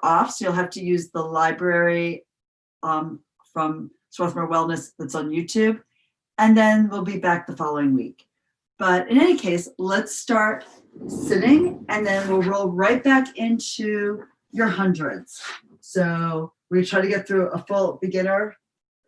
off, so you'll have to use the library from Swarthmore Wellness that's on YouTube, and then we'll be back the following week. But in any case, let's start sitting, and then we'll roll right back into your hundreds. So we try to get through a full beginner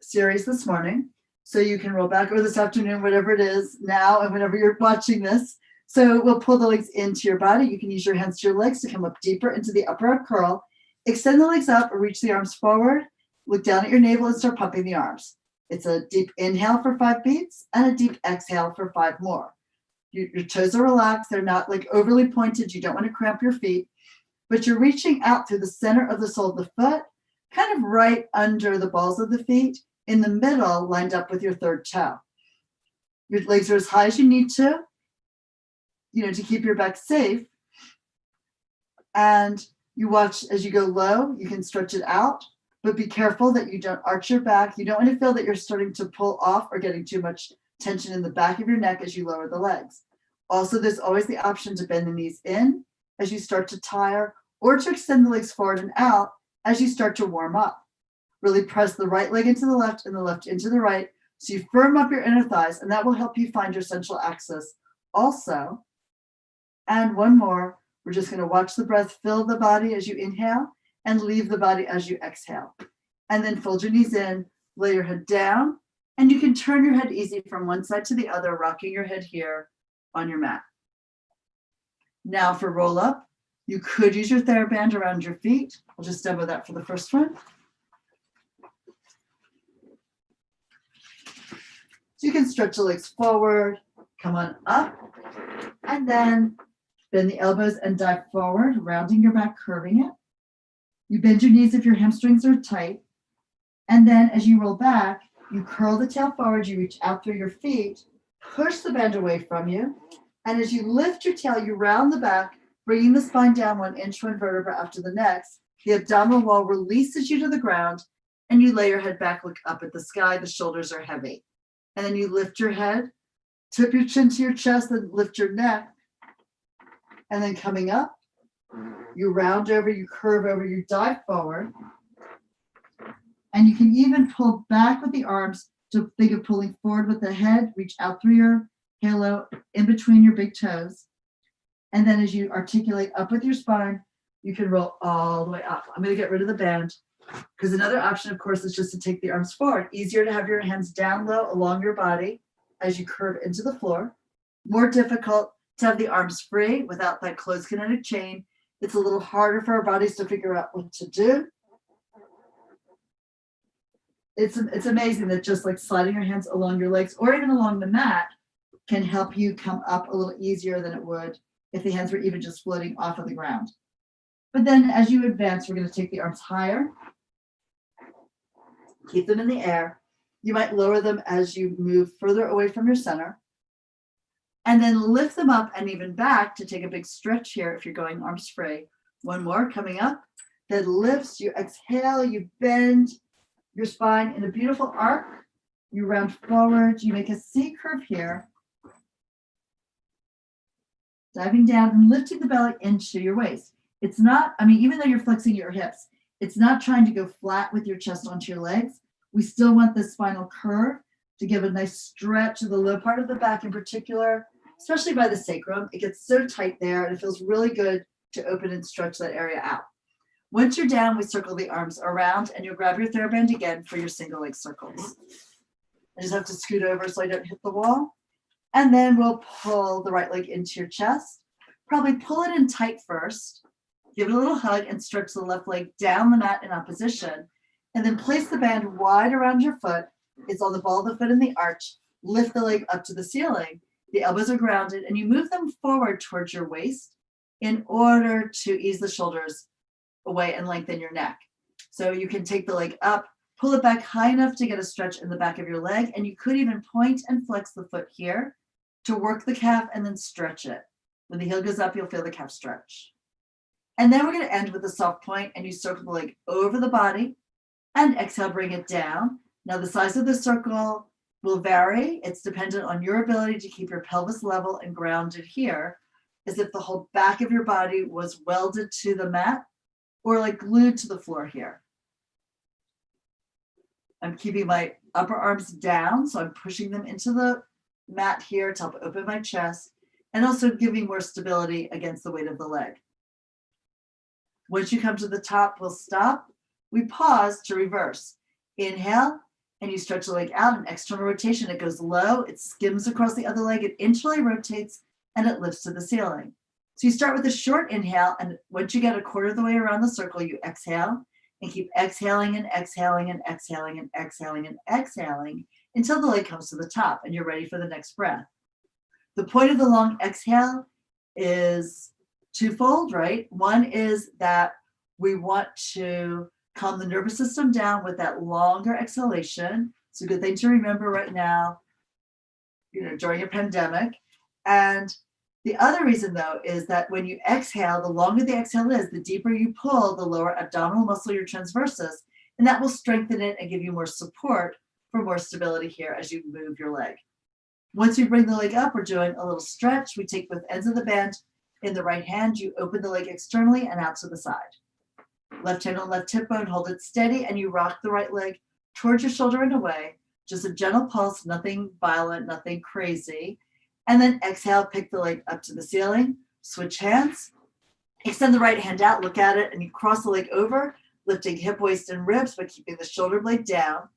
series this morning. So you can roll back, or this afternoon, whatever it is now, and whenever you're watching this. So we'll pull the legs into your body. You can use your hands to your legs to come up deeper into the upper arm curl. Extend the legs up or reach the arms forward. Look down at your navel and start pumping the arms. It's a deep inhale for 5 beats and a deep exhale for 5 more. Your toes are relaxed. They're not like overly pointed. You don't want to cramp your feet, but you're reaching out through the center of the sole of the foot, kind of right under the balls of the feet, in the middle, lined up with your third toe. Your legs are as high as you need to keep your back safe. And you watch as you go low, you can stretch it out, but be careful that you don't arch your back. You don't want to feel that you're starting to pull off or getting too much tension in the back of your neck as you lower the legs. Also, there's always the option to bend the knees in as you start to tire, or to extend the legs forward and out as you start to warm up. Really press the right leg into the left and the left into the right, so you firm up your inner thighs, and that will help you find your central axis also. And one more, we're just going to watch the breath fill the body as you inhale and leave the body as you exhale. And then fold your knees in, lay your head down, and you can turn your head easy from one side to the other, rocking your head here on your mat. Now for roll up, you could use your TheraBand around your feet. I'll just demo that for the first one. So you can stretch the legs forward, come on up, and then bend the elbows and dive forward, rounding your back, curving it. You bend your knees if your hamstrings are tight. And then as you roll back, you curl the tail forward, you reach out through your feet, push the band away from you. And as you lift your tail, you round the back, bringing the spine down 1 inch, 1 vertebra after the next. The abdominal wall releases you to the ground, and you lay your head back, look up at the sky. The shoulders are heavy. And then you lift your head, tip your chin to your chest, and lift your neck. And then coming up, you round over, you curve over, you dive forward. And you can even pull back with the arms to think of pulling forward with the head, reach out through your halo in between your big toes. And then as you articulate up with your spine, you can roll all the way up. I'm going to get rid of the band, because another option, of course, is just to take the arms forward. Easier to have your hands down low along your body as you curve into the floor. More difficult to have the arms free without that closed kinetic chain. It's a little harder for our bodies to figure out what to do. It's amazing that just like sliding your hands along your legs or even along the mat can help you come up a little easier than it would if the hands were even just floating off of the ground. But then as you advance, we're going to take the arms higher, keep them in the air. You might lower them as you move further away from your center, and then lift them up and even back to take a big stretch here if you're going arms free. One more coming up, that lifts, you exhale, you bend your spine in a beautiful arc, you round forward, you make a C curve here, diving down and lifting the belly into your waist. It's not, even though you're flexing your hips, it's not trying to go flat with your chest onto your legs. We still want this spinal curve to give a nice stretch to the low part of the back in particular, especially by the sacrum. It gets so tight there, and it feels really good to open and stretch that area out. Once you're down, we circle the arms around, and you'll grab your TheraBand again for your single leg circles. I just have to scoot over so I don't hit the wall. And then we'll pull the right leg into your chest. Probably pull it in tight first. Give it a little hug and stretch the left leg down the mat in opposition. And then place the band wide around your foot. It's on the ball of the foot in the arch. Lift the leg up to the ceiling. The elbows are grounded, and you move them forward towards your waist in order to ease the shoulders away and lengthen your neck. So you can take the leg up, pull it back high enough to get a stretch in the back of your leg, and you could even point and flex the foot here to work the calf and then stretch it. When the heel goes up, you'll feel the calf stretch. And then we're going to end with a soft point, and you circle the leg over the body and exhale, bring it down. Now the size of the circle will vary. It's dependent on your ability to keep your pelvis level and grounded here, as if the whole back of your body was welded to the mat, or like glued to the floor here. I'm keeping my upper arms down, so I'm pushing them into the mat here to help open my chest and also giving more stability against the weight of the leg. Once you come to the top, we'll stop. We pause to reverse. Inhale, and you stretch the leg out, an external rotation. It goes low, it skims across the other leg, it internally rotates, and it lifts to the ceiling. So you start with a short inhale, and once you get a quarter of the way around the circle, you exhale and keep exhaling and exhaling and exhaling and exhaling and exhaling until the leg comes to the top and you're ready for the next breath. The point of the long exhale is twofold, right? One is that we want to calm the nervous system down with that longer exhalation. It's a good thing to remember right now, during a pandemic. And the other reason, though, is that when you exhale, the longer the exhale is, the deeper you pull the lower abdominal muscle, your transversus, and that will strengthen it and give you more support for more stability here as you move your leg. Once you bring the leg up, we're doing a little stretch. We take both ends of the band in the right hand. You open the leg externally and out to the side. Left hand on left hip bone, hold it steady, and you rock the right leg towards your shoulder and away. Just a gentle pulse, nothing violent, nothing crazy. And then exhale, pick the leg up to the ceiling, switch hands, extend the right hand out, look at it, and you cross the leg over, lifting hip, waist, and ribs, but keeping the shoulder blade down.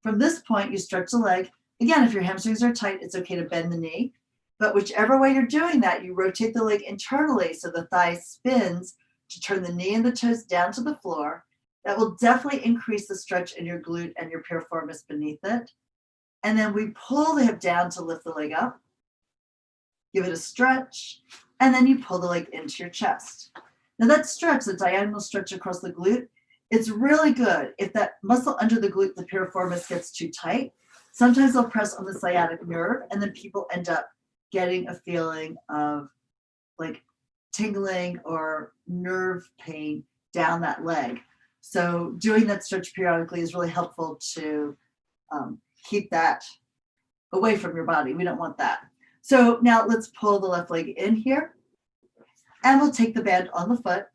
From this point, you stretch the leg. Again, if your hamstrings are tight, it's okay to bend the knee. But whichever way you're doing that, you rotate the leg internally so the thigh spins to turn the knee and the toes down to the floor. That will definitely increase the stretch in your glute and your piriformis beneath it. And then we pull the hip down to lift the leg up. Give it a stretch, and then you pull the leg into your chest. Now that stretch, the diagonal stretch across the glute, it's really good. If that muscle under the glute, the piriformis, gets too tight, sometimes they'll press on the sciatic nerve, and then people end up getting a feeling of like tingling or nerve pain down that leg. So doing that stretch periodically is really helpful to keep that away from your body. We don't want that. So now let's pull the left leg in here, and we'll take the band on the foot.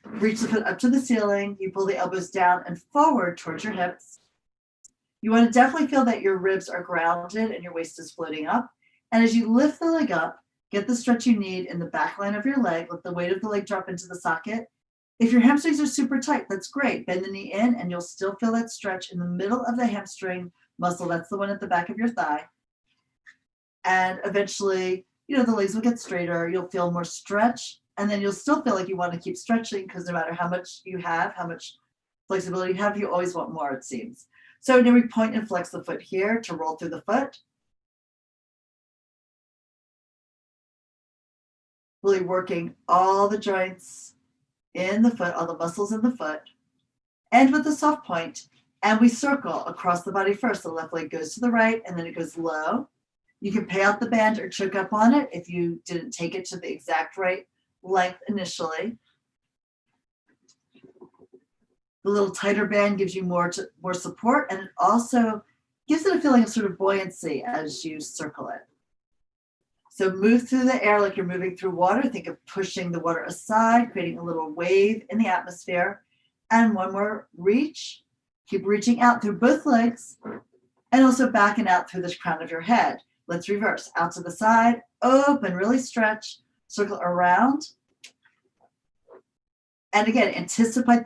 Reach the foot up to the ceiling. You pull the elbows down and forward towards your hips. You want to definitely feel that your ribs are grounded and your waist is floating up. And as you lift the leg up, get the stretch you need in the back line of your leg. Let the weight of the leg drop into the socket. If your hamstrings are super tight, that's great. Bend the knee in, and you'll still feel that stretch in the middle of the hamstring muscle. That's the one at the back of your thigh. And eventually, the legs will get straighter. You'll feel more stretch, and then you'll still feel like you want to keep stretching because no matter how much you have, how much flexibility you have, you always want more, it seems. So now we point and flex the foot here to roll through the foot. Really working all the joints in the foot, all the muscles in the foot. End with a soft point. And we circle across the body first. The left leg goes to the right, and then it goes low. You can pay out the band or choke up on it if you didn't take it to the exact right length initially. The little tighter band gives you more support, and it also gives it a feeling of sort of buoyancy as you circle it. So move through the air like you're moving through water. Think of pushing the water aside, creating a little wave in the atmosphere. And one more reach. Keep reaching out through both legs and also back and out through the crown of your head. Let's reverse. Out to the side, open, really stretch, circle around. And again, anticipate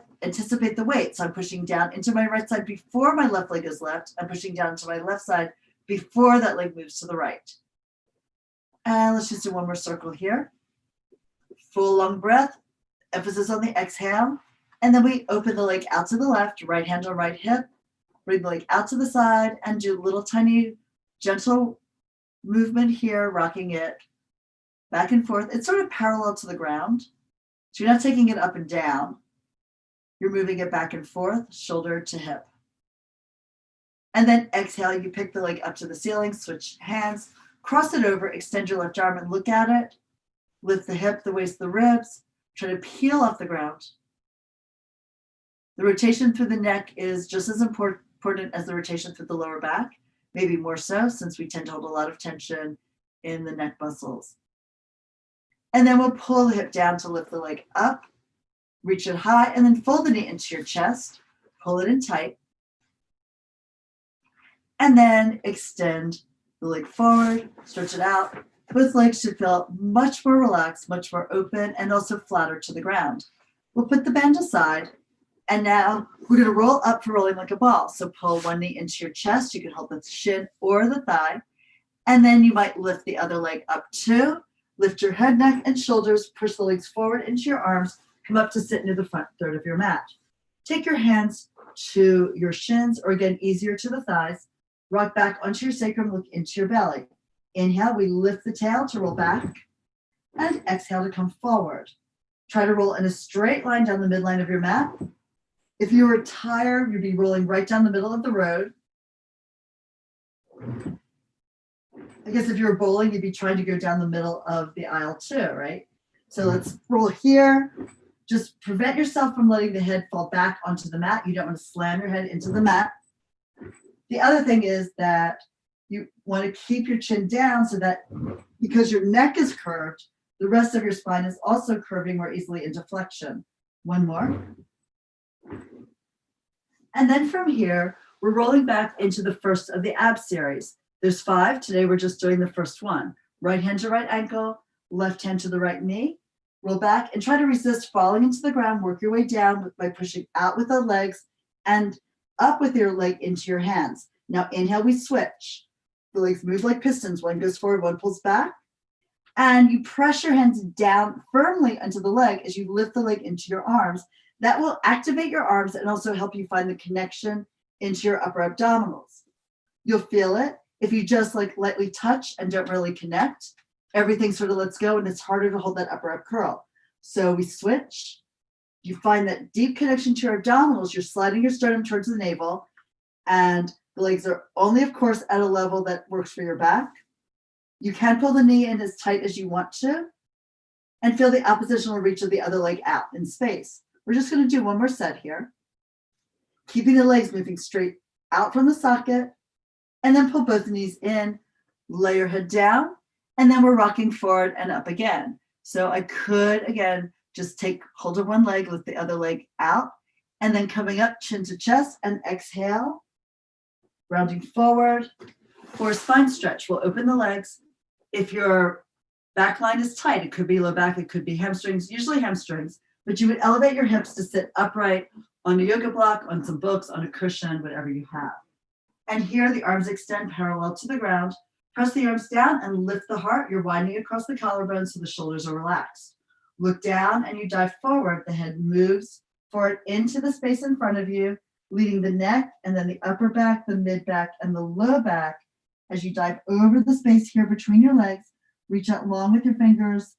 the weight. So I'm pushing down into my right side before my left leg is left. I'm pushing down into my left side before that leg moves to the right. And let's just do one more circle here. Full long breath, emphasis on the exhale. And then we open the leg out to the left, right hand on right hip, bring the leg out to the side, and do a little tiny gentle movement here, rocking it back and forth. It's sort of parallel to the ground. So you're not taking it up and down. You're moving it back and forth, shoulder to hip. And then exhale, you pick the leg up to the ceiling, switch hands, cross it over, extend your left arm and look at it. Lift the hip, the waist, the ribs. Try to peel off the ground. The rotation through the neck is just as important as the rotation through the lower back, maybe more so since we tend to hold a lot of tension in the neck muscles. And then we'll pull the hip down to lift the leg up, reach it high, and then fold the knee into your chest, pull it in tight, and then extend the leg forward, stretch it out. Both legs should feel much more relaxed, much more open, and also flatter to the ground. We'll put the bend aside, and now we're going to roll up for rolling like a ball. So pull one knee into your chest. You can hold the shin or the thigh, and then you might lift the other leg up too. Lift your head, neck, and shoulders. Push the legs forward into your arms. Come up to sit near the front third of your mat. Take your hands to your shins, or again, easier to the thighs. Rock back onto your sacrum, look into your belly. Inhale, we lift the tail to roll back, and exhale to come forward. Try to roll in a straight line down the midline of your mat. If you were tired, you'd be rolling right down the middle of the road. I guess if you were bowling, you'd be trying to go down the middle of the aisle too, right? So let's roll here. Just prevent yourself from letting the head fall back onto the mat. You don't want to slam your head into the mat. The other thing is that you want to keep your chin down so that because your neck is curved, the rest of your spine is also curving more easily into flexion. One more. And then from here, we're rolling back into the first of the ab series. There's 5. Today, we're just doing the first one. Right hand to right ankle, left hand to the right knee. Roll back and try to resist falling into the ground. Work your way down by pushing out with the legs and up with your leg into your hands. Now inhale, we switch. The legs move like pistons. One goes forward, one pulls back. And you press your hands down firmly onto the leg as you lift the leg into your arms. That will activate your arms and also help you find the connection into your upper abdominals. You'll feel it if you just like lightly touch and don't really connect. Everything sort of lets go and it's harder to hold that upper ab curl. So we switch. You find that deep connection to your abdominals. You're sliding your sternum towards the navel, and the legs are only, of course, at a level that works for your back. You can pull the knee in as tight as you want to and feel the oppositional reach of the other leg out in space. We're just going to do one more set here, keeping the legs moving straight out from the socket, and then pull both knees in, lay your head down, and then we're rocking forward and up again. So I could, again, just take hold of one leg, lift the other leg out, and then coming up chin to chest and exhale, rounding forward for a spine stretch. We'll open the legs. If your back line is tight, it could be low back, it could be hamstrings, usually hamstrings, but you would elevate your hips to sit upright on a yoga block, on some books, on a cushion, whatever you have. And here the arms extend parallel to the ground. Press the arms down and lift the heart. You're winding across the collarbone so the shoulders are relaxed. Look down and you dive forward. The head moves forward into the space in front of you, leading the neck and then the upper back, the mid back, and the low back as you dive over the space here between your legs. Reach out long with your fingers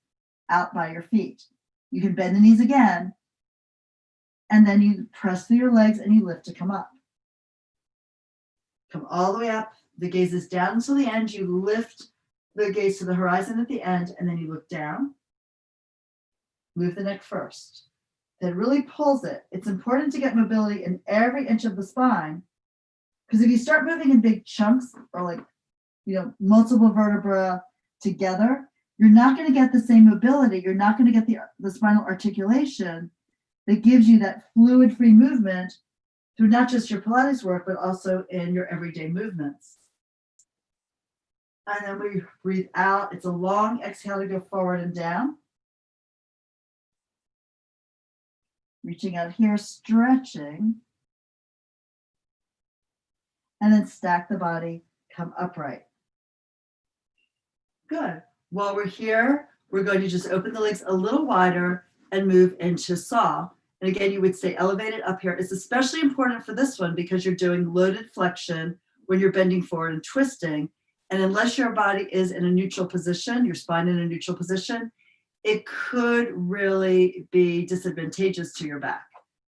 out by your feet. You can bend the knees again, and then you press through your legs and you lift to come up. Come all the way up. The gaze is down until the end. You lift the gaze to the horizon at the end, and then you look down. Move the neck first. That really pulls it. It's important to get mobility in every inch of the spine, because if you start moving in big chunks or like, multiple vertebrae together, you're not going to get the same mobility. You're not going to get the spinal articulation that gives you that fluid-free movement through not just your Pilates work, but also in your everyday movements. And then we breathe out. It's a long exhale to go forward and down. Reaching out here, stretching. And then stack the body, come upright. Good. While we're here, we're going to just open the legs a little wider and move into saw. And again, you would stay elevated up here. It's especially important for this one because you're doing loaded flexion when you're bending forward and twisting. And unless your body is in a neutral position, your spine in a neutral position, it could really be disadvantageous to your back.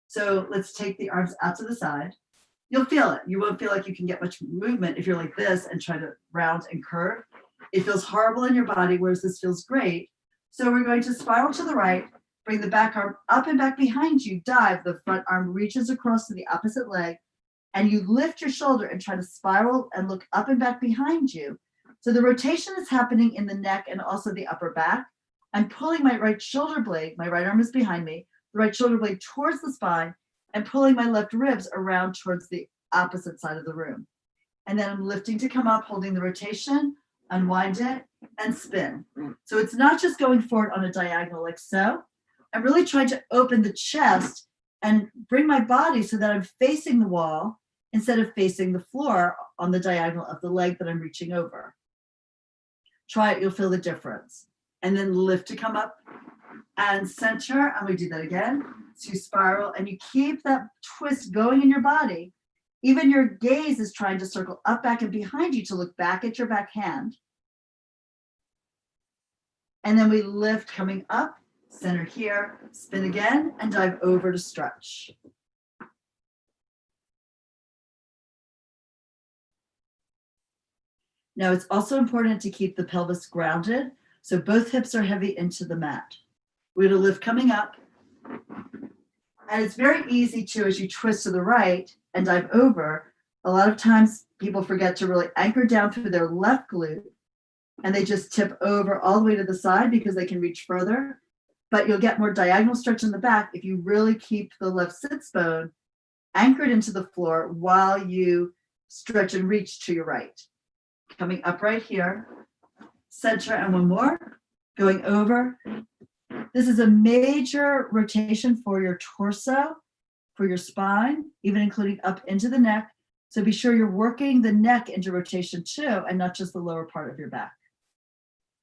So let's take the arms out to the side. You'll feel it. You won't feel like you can get much movement if you're like this and try to round and curve. It feels horrible in your body, whereas this feels great. So we're going to spiral to the right, bring the back arm up and back behind you, dive. The front arm reaches across to the opposite leg, and you lift your shoulder and try to spiral and look up and back behind you. So the rotation is happening in the neck and also the upper back. I'm pulling my right shoulder blade, my right arm is behind me, the right shoulder blade towards the spine, and pulling my left ribs around towards the opposite side of the room. And then I'm lifting to come up, holding the rotation, unwind it, and spin. So it's not just going forward on a diagonal like so. I'm really trying to open the chest and bring my body so that I'm facing the wall instead of facing the floor on the diagonal of the leg that I'm reaching over. Try it, you'll feel the difference. And then lift to come up and center, and we do that again. So you spiral, and you keep that twist going in your body. Even your gaze is trying to circle up, back, and behind you to look back at your back hand. And then we lift coming up, center here, spin again, and dive over to stretch. Now it's also important to keep the pelvis grounded, so both hips are heavy into the mat. We're going to lift coming up. And it's very easy to, as you twist to the right and dive over, a lot of times people forget to really anchor down through their left glute, and they just tip over all the way to the side because they can reach further. But you'll get more diagonal stretch in the back if you really keep the left sits bone anchored into the floor while you stretch and reach to your right. Coming up right here, center, and one more, going over. This is a major rotation for your torso, for your spine, even including up into the neck. So be sure you're working the neck into rotation too, and not just the lower part of your back.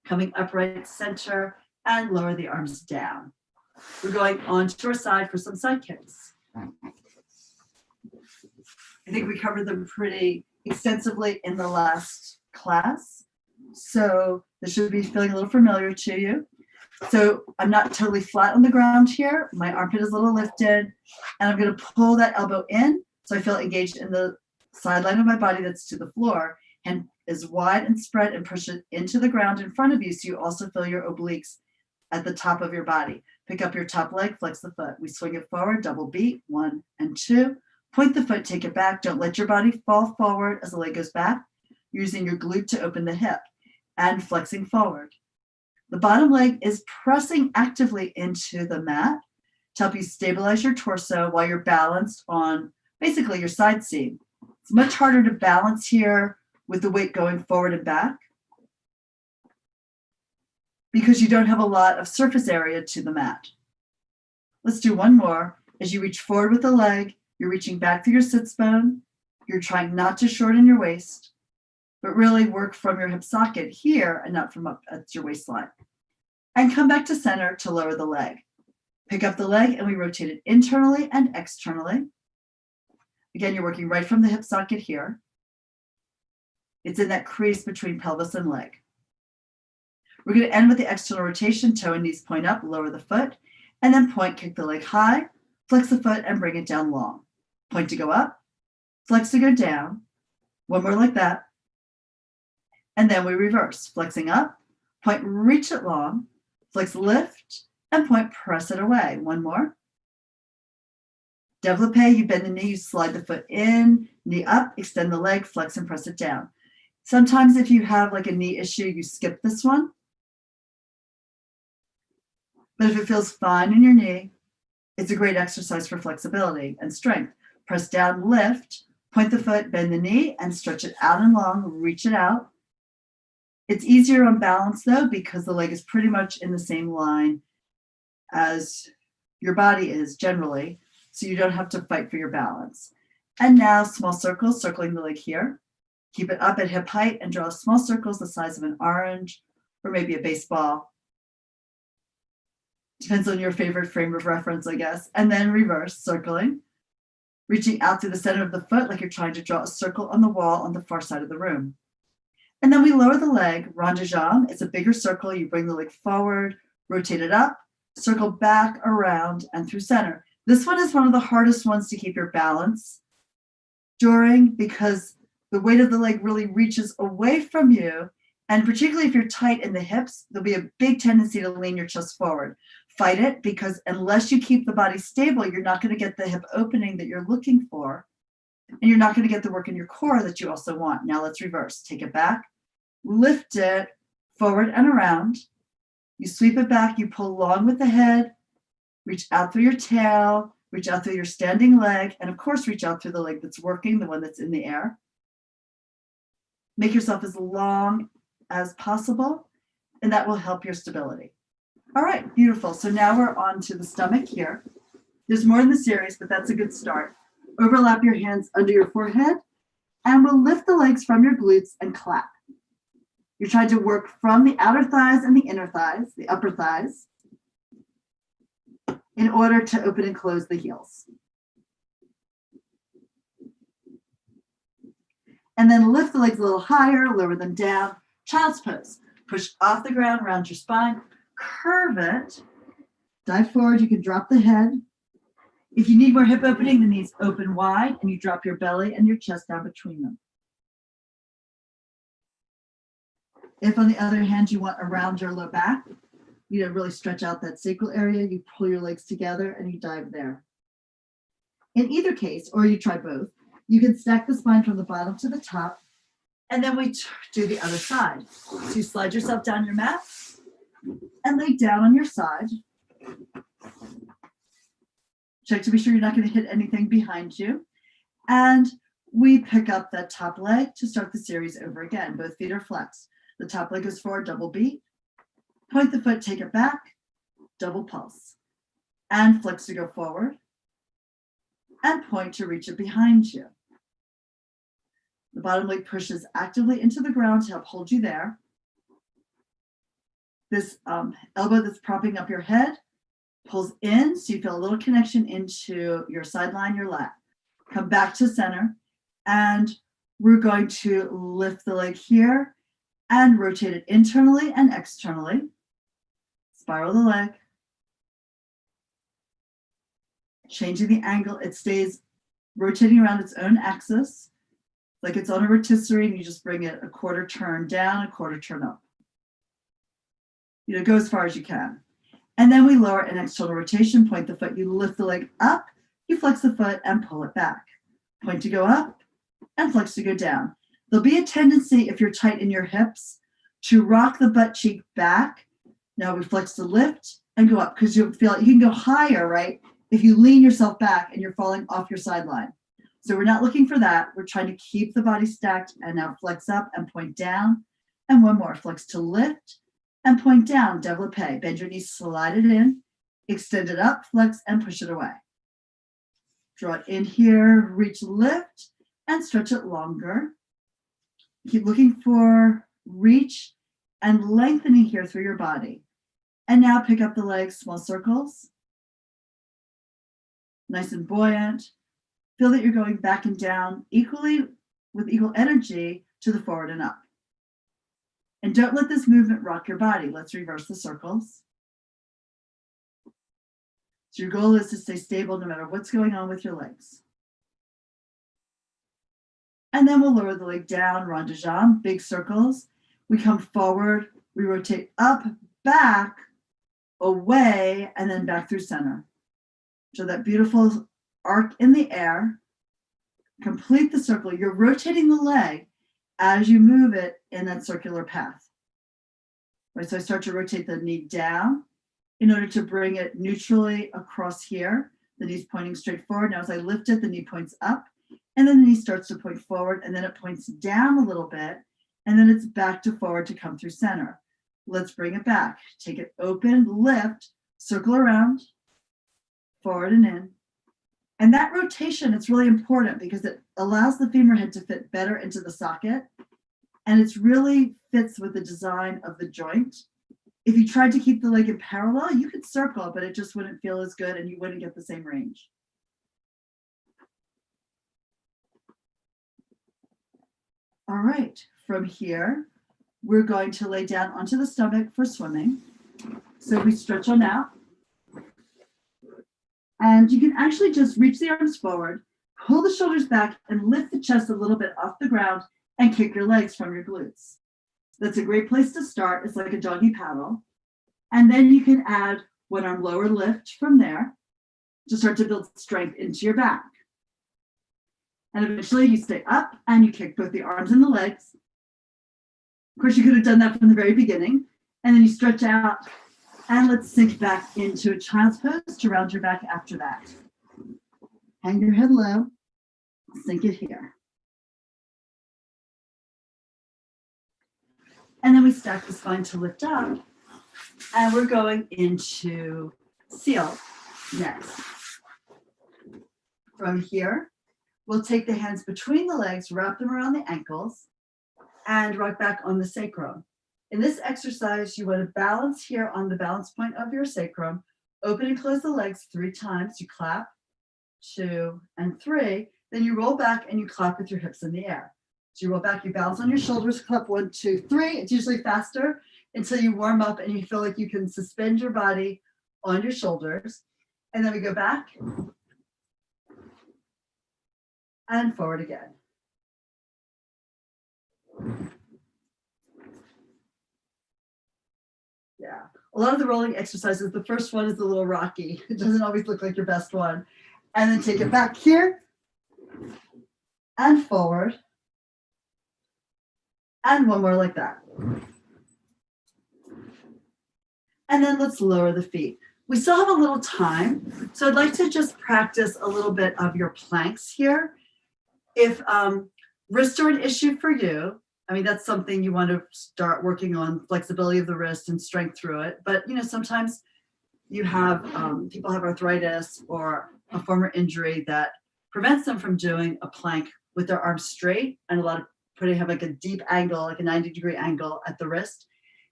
Coming upright, center, and lower the arms down. We're going onto our side for some side kicks. I think we covered them pretty extensively in the last class. So this should be feeling a little familiar to you. So I'm not totally flat on the ground here. My armpit is a little lifted, and I'm going to pull that elbow in so I feel engaged in the sideline of my body that's to the floor, and is wide and spread, and push it into the ground in front of you so you also feel your obliques at the top of your body. Pick up your top leg, flex the foot. We swing it forward, double beat, 1 and 2. Point the foot, take it back. Don't let your body fall forward as the leg goes back, using your glute to open the hip and flexing forward. The bottom leg is pressing actively into the mat to help you stabilize your torso while you're balanced on basically your side seam. It's much harder to balance here with the weight going forward and back because you don't have a lot of surface area to the mat. Let's do one more. As you reach forward with the leg, you're reaching back through your sits bone. You're trying not to shorten your waist, but really work from your hip socket here and not from up at your waistline. And come back to center to lower the leg. Pick up the leg, and we rotate it internally and externally. Again, you're working right from the hip socket here. It's in that crease between pelvis and leg. We're going to end with the external rotation, toe and knees point up, lower the foot, and then point, kick the leg high, flex the foot, and bring it down long. Point to go up, flex to go down. One more like that. And then we reverse, flexing up, point, reach it long, flex, lift, and point, press it away. One more. Développé, you bend the knee, you slide the foot in, knee up, extend the leg, flex and press it down. Sometimes if you have like a knee issue, you skip this one. But if it feels fine in your knee, it's a great exercise for flexibility and strength. Press down, lift, point the foot, bend the knee, and stretch it out and long, reach it out. It's easier on balance though, because the leg is pretty much in the same line as your body is generally, so you don't have to fight for your balance. And now small circles, circling the leg here. Keep it up at hip height and draw small circles the size of an orange or maybe a baseball. Depends on your favorite frame of reference, I guess. And then reverse, circling, reaching out through the center of the foot like you're trying to draw a circle on the wall on the far side of the room. And then we lower the leg, rond de jambe. It's a bigger circle. You bring the leg forward, rotate it up, circle back, around, and through center. This one is one of the hardest ones to keep your balance during because the weight of the leg really reaches away from you. And particularly if you're tight in the hips, there'll be a big tendency to lean your chest forward. Fight it, because unless you keep the body stable, you're not going to get the hip opening that you're looking for. And you're not going to get the work in your core that you also want. Now let's reverse. Take it back, lift it forward and around. You sweep it back, you pull long with the head, reach out through your tail, reach out through your standing leg, and of course, reach out through the leg that's working, the one that's in the air. Make yourself as long as possible, and that will help your stability. All right, beautiful. So now we're on to the stomach here. There's more in the series, but that's a good start. Overlap your hands under your forehead, and we'll lift the legs from your glutes and clap. You're trying to work from the outer thighs and the inner thighs, the upper thighs, in order to open and close the heels. And then lift the legs a little higher, lower them down. Child's pose. Push off the ground, round your spine, curve it, dive forward. You can drop the head. If you need more hip opening, the knees open wide, and you drop your belly and your chest down between them. If, on the other hand, you want to round your low back, you really stretch out that sacral area, you pull your legs together and you dive there. In either case, or you try both, you can stack the spine from the bottom to the top, and then we do the other side. So you slide yourself down your mat and lay down on your side. Check to be sure you're not going to hit anything behind you. And we pick up that top leg to start the series over again. Both feet are flexed. The top leg is forward, double beat. Point the foot, take it back, double pulse. And flex to go forward. And point to reach it behind you. The bottom leg pushes actively into the ground to help hold you there. This elbow that's propping up your head pulls in, so you feel a little connection into your sideline, your lat. Come back to center, and we're going to lift the leg here and rotate it internally and externally. Spiral the leg. Changing the angle, it stays rotating around its own axis, like it's on a rotisserie, and you just bring it a quarter turn down, a quarter turn up. Go as far as you can. And then we lower an external rotation, point the foot, you lift the leg up, you flex the foot and pull it back. Point to go up and flex to go down. There'll be a tendency, if you're tight in your hips, to rock the butt cheek back. Now we flex to lift and go up, because you'll feel you can go higher, right? If you lean yourself back and you're falling off your sideline. So we're not looking for that. We're trying to keep the body stacked, and now flex up and point down. And one more, flex to lift and point down, développé. Bend your knees, slide it in, extend it up, flex, and push it away. Draw it in here, reach, lift, and stretch it longer. Keep looking for reach and lengthening here through your body. And now pick up the legs, small circles. Nice and buoyant. Feel that you're going back and down equally, with equal energy, to the forward and up. And don't let this movement rock your body. Let's reverse the circles. So your goal is to stay stable no matter what's going on with your legs. And then we'll lower the leg down, rond de jambe, big circles. We come forward, we rotate up, back, away, and then back through center. So that beautiful arc in the air. Complete the circle. You're rotating the leg as you move it in that circular path. Right, so I start to rotate the knee down in order to bring it neutrally across here. The knee's pointing straight forward. Now as I lift it, the knee points up, and then the knee starts to point forward, and then it points down a little bit, and then it's back to forward to come through center. Let's bring it back. Take it open, lift, circle around, forward and in. And that rotation, it's really important because it allows the femur head to fit better into the socket, and it's really fits with the design of the joint. If you tried to keep the leg in parallel, you could circle, but it just wouldn't feel as good and you wouldn't get the same range. All right, from here, we're going to lay down onto the stomach for swimming. So we stretch on out. And you can actually just reach the arms forward, pull the shoulders back, and lift the chest a little bit off the ground and kick your legs from your glutes. That's a great place to start. It's like a doggy paddle. And then you can add one arm lower lift from there to start to build strength into your back. And eventually you stay up and you kick both the arms and the legs. Of course, you could have done that from the very beginning. And then you stretch out And let's sink back into a child's pose to round your back after that. Hang your head low, sink it here. And then we stack the spine to lift up. And we're going into seal next. From here, we'll take the hands between the legs, wrap them around the ankles, and rock back on the sacrum. In this exercise, you want to balance here on the balance point of your sacrum. Open and close the legs 3 times. You clap, 2, and 3. Then you roll back and you clap with your hips in the air. So you roll back, you balance on your shoulders, clap 1, 2, 3. It's usually faster until you warm up and you feel like you can suspend your body on your shoulders. And then we go back and forward again. Yeah, a lot of the rolling exercises, the first one is a little rocky. It doesn't always look like your best one. And then take it back here and forward. And one more like that. And then let's lower the feet. We still have a little time, so I'd like to just practice a little bit of your planks here. If wrists are an issue for you, I mean, that's something you want to start working on, flexibility of the wrist and strength through it. But, you know, sometimes you have, people have arthritis or a former injury that prevents them from doing a plank with their arms straight, and a lot of have like a deep angle, like a 90-degree angle at the wrist.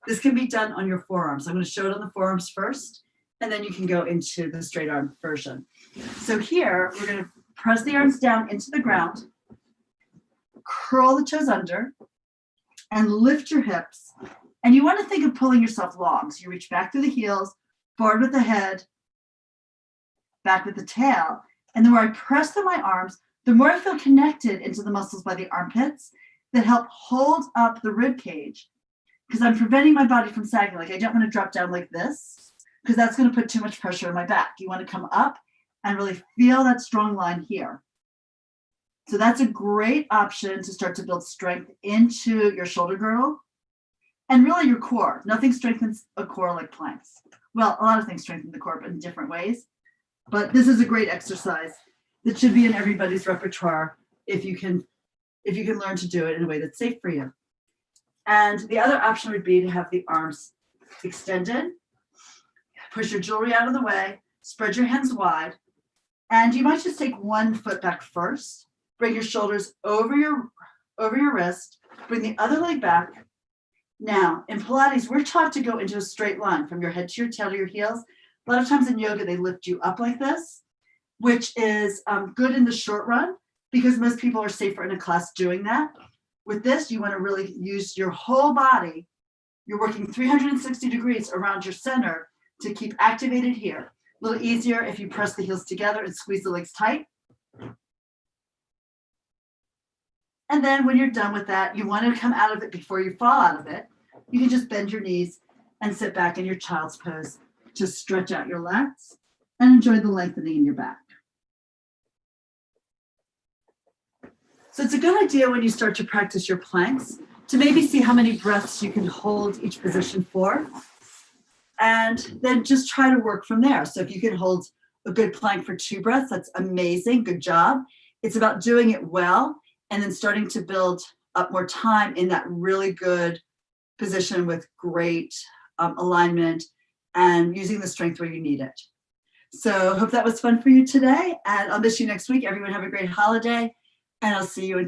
This can be done on your forearms. I'm going to show it on the forearms first, and then you can go into the straight arm version. So here, we're going to press the arms down into the ground, curl the toes under, and lift your hips. And you want to think of pulling yourself long. So you reach back through the heels, forward with the head, back with the tail. And the more I press through my arms, the more I feel connected into the muscles by the armpits that help hold up the rib cage, because I'm preventing my body from sagging. Like, I don't want to drop down like this, because that's going to put too much pressure on my back. You want to come up and really feel that strong line here. So that's a great option to start to build strength into your shoulder girdle and really your core. Nothing strengthens a core like planks. Well, a lot of things strengthen the core, but in different ways. But this is a great exercise that should be in everybody's repertoire if you can learn to do it in a way that's safe for you. And the other option would be to have the arms extended, push your jewelry out of the way, spread your hands wide, and you might just take one foot back first, bring your shoulders over your wrist, bring the other leg back. Now, in Pilates, we're taught to go into a straight line from your head to your tail to your heels. A lot of times in yoga, they lift you up like this, which is good in the short run, because most people are safer in a class doing that. With this, you want to really use your whole body. You're working 360 degrees around your center to keep activated here. A little easier if you press the heels together and squeeze the legs tight. And then when you're done with that, you want to come out of it before you fall out of it. You can just bend your knees and sit back in your child's pose to stretch out your lats and enjoy the lengthening in your back. So it's a good idea when you start to practice your planks to maybe see how many breaths you can hold each position for, and then just try to work from there. So if you can hold a good plank for 2 breaths, that's amazing, good job. It's about doing it well and then starting to build up more time in that really good position with great alignment and using the strength where you need it. So hope that was fun for you today, and I'll miss you next week. Everyone have a great holiday, and I'll see you in 2